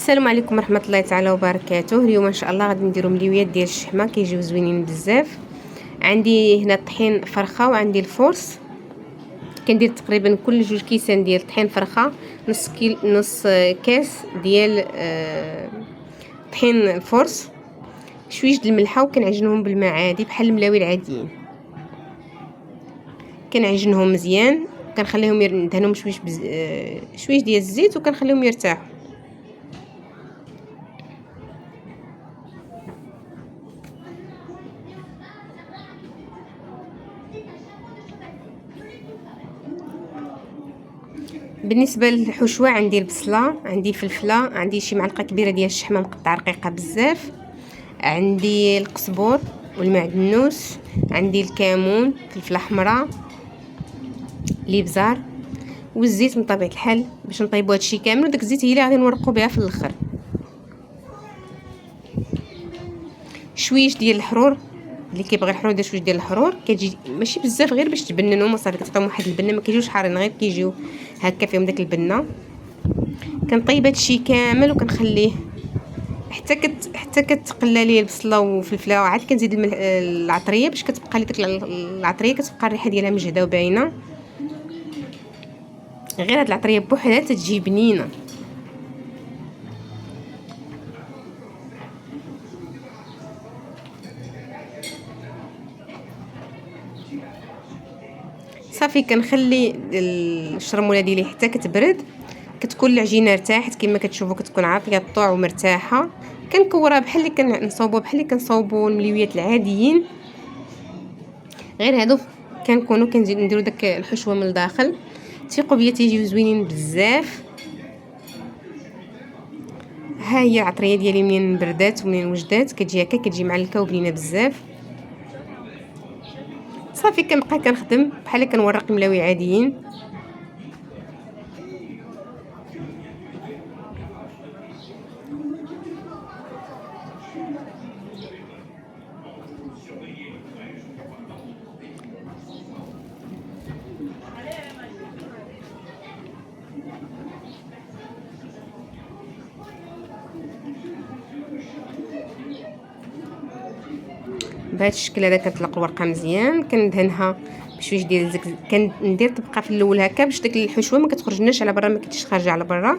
السلام عليكم ورحمه الله تعالى وبركاته. اليوم ان شاء الله غادي نديرو مليويات ديال الشحمه كيجيو زوينين بزاف. عندي هنا طحين فرخه وعندي الفورس. كندير تقريبا كل 2 كيسان ديال طحين فرخه، نص كاس ديال طحين الفورس، شويش د الملحه، وكنعجنهم بالماء عادي بحال الملاوي العاديين. كنعجنهم مزيان، كنخليهم ندهنهم شويش ديال الزيت وكنخليهم يرتاحوا. بالنسبه للحشوه عندي البصله، عندي فلفله، عندي شي معلقه كبيره ديال الشحمه مقطعه رقيقه بزاف، عندي القزبور والمعدنوس، عندي الكمون، فلفله حمراء، الابزار والزيت من طبيعه الحال باش نطيبوا هادشي كامل. وداك الزيت هي اللي غادي نورقوا بها في الاخر. شويش ديال الحرور، اللي كيبغي الحرور يدير شويه ديال الحرور، كتجي ماشي بزاف غير باش تبننهم وصافي. كتعطيهم واحد البنه، ما كيجيوش حارين، غير كيجيو هكا فيهم داك البنه. كنطيب هادشي كامل وكنخليه حتى كتقلى لي البصله والفلفله، وعاد كنزيد العطريه باش كتبقى لي ديك العطريه كتبقى الريحه ديالها مجهده وباينه. غير هاد العطريه بوحدها تتجي بنينه. صافي كنخلي الشرموله ديالي حتى كتبرد. كتكون العجينه ارتاحت كما كتشوفوا، كتكون عافيه الطوع ومرتاحه. كنكورها بحال اللي كنصاوبوا المليويات العاديين، غير هادو كنكونوا كنزيد نديروا داك الحشوه من الداخل. ثقوا بيا تيجيو زوينين بزاف. ها هي العطريه ديالي منين بردات ومنين وجدات كتجي هكا، كتجي معلكه وبنينه بزاف. صافي كنبقى كنخدم بحال كنورق الملاوي عاديين. بهذا الشكل هذا كنطلق الورقه مزيان، كندهنها بشويش ديال الزيت. كندير طبقه في الاول هكا باش ديك الحشوه ما كتخرجناش على برا، ما كتجيش خارجه على برا.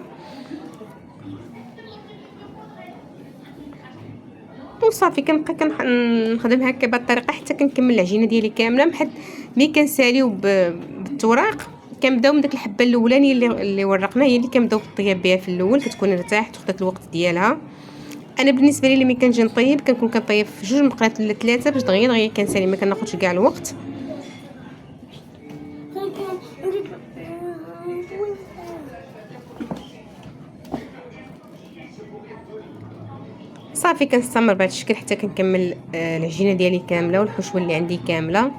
وصافي كنبقى كنخدم هكا بهذه الطريقه حتى كنكمل العجينه ديالي كامله. محد ملي كنساليو بالتوراق كنبداو من داك الحبه الاولانيه اللي ورقنا، هي اللي كنبداو بالطياب بها في الاول، كتكون ارتاحت وخدات الوقت ديالها. انا بالنسبه لي ملي كنجي نطيب كنكون كنطيب في 2 مقلات ولا 3 باش دغيا كنسالي، ما كناخذش كاع الوقت. صافي كنستمر بهذا الشكل حتى كنكمل العجينه ديالي كامله والحشوه اللي عندي كامله.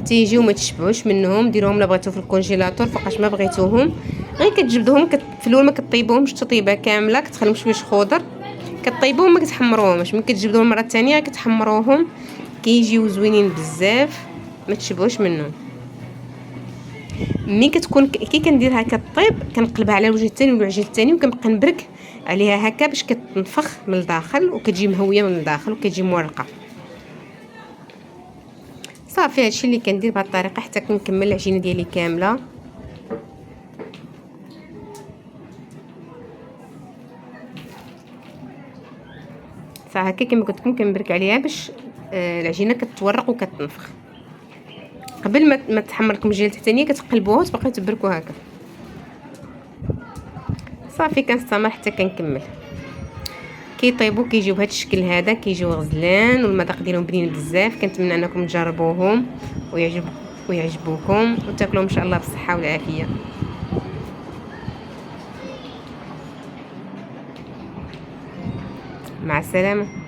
تيجيو ما تشبعوش منهم، ديروهم لا بغيتو في الكونجيلاتور فوقاش ما بغيتوهم. غير كتجبدوهم في الاول ما كطيبوهمش تطيبه كامله، كتخليهم شويه خضر، كطيبوهم ما كتحمروهمش. ملي كتجبدوهم المره الثانيه كتحمروهم، كيجيو زوينين بزاف ما تشبعوش منهم. ملي كتكون كي كندير هكا الطيب كنقلبها على الوجه الثاني والوجه الثاني، وكنبقى نبرك عليها هكا باش كتنفخ من الداخل وكتجي مهويه من الداخل وكتجي مورقه. صافي هادشي اللي كندير بهذه الطريقه حتى كنكمل العجينه ديالي كامله. فهكا كما قلت لكم كنبرك عليها باش العجينه كتورق وكتنفخ. قبل ما تحمر لكم الجهه التحتانيه كتقلبوها وتبقاو تبركوا هكا. صافي كنستمر حتى كنكمل. كيطيبوا كيجيو بهذا الشكل هذا، كيجيو غزلان والمذاق ديالهم بنين بزاف. كنتمنى انكم تجربوهم ويعجبوكم وتاكلوا ان شاء الله بالصحه والعافيه. مع السلامه.